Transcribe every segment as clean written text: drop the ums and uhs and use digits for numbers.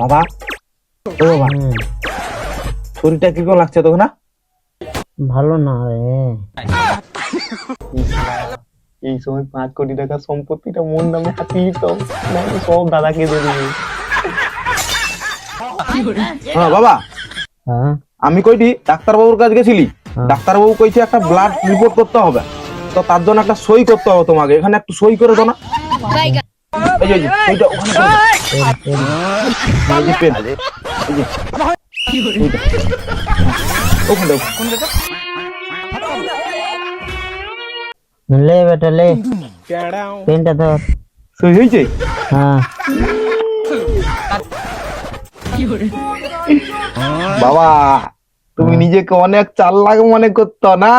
বাবা ও বাবা, শরীরটা কিরকম লাগছে তোকে না? ভালো না রে। এই সময় 5 কোটি টাকা সম্পত্তিটা মোর নামে হাতিয়ে দিত, নাহলে সব দাদাকে দিয়ে দিবি। হ্যাঁ বাবা, হ্যাঁ আমি কইটি ডাক্তারবাবুর কাছে গেছিলি, ডাক্তারবাবু কইছে একটা ব্লাড রিপোর্ট করতে হবে, তো তার জন্য একটা সই করতে হবে তোমাকে, এখানে একটু সই করে দাও না। এই যে এইটা ওখানে করে দাও। এই যে পেন, এই যে এইটা। ওখানে দাও। লে বেটা লে, পেনটা ধর। সই হয়েছে? হ্যাঁ বাবা তুমি নিজেকে অনেক চালাক মনে করতো না,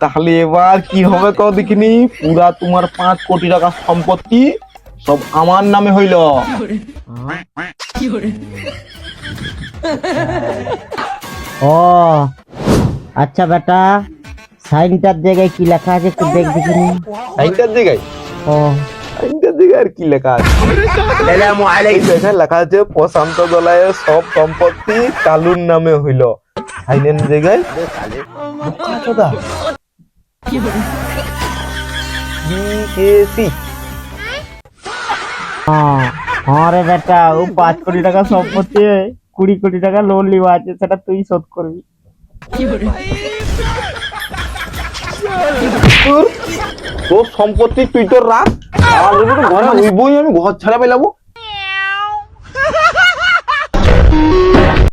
তাহলে এবার কি হবে কও দেখিনি, পুরা তোমার 5 কোটি টাকা সম্পত্তি সব আমার নামে হইল। ও আচ্ছা বেটা, সাইনটার জায়গায় কি লেখা আছে একটু দেখ দেখিনি। সাইনটার জায়গায়? ও সাইনটার জায়গায় আর কি লেখা আছে? এখানে লেখা আছে প্রশান্ত দলায়ের সব সম্পত্তি কালুর নামে হইল, সাইনের জায়গায় বোকাচোদা বিকেসি। হ্যাঁ রে বেটা, ও 5 কোটি টাকা সম্পত্তি 20 কোটি টাকা লোন লিবা আছে, সেটা তুই শোধ করবি। তোর সম্পত্তি তুই তোর রাখ, আর ঘরে হইবই, আমি ঘর ছাড়া পেলাবো।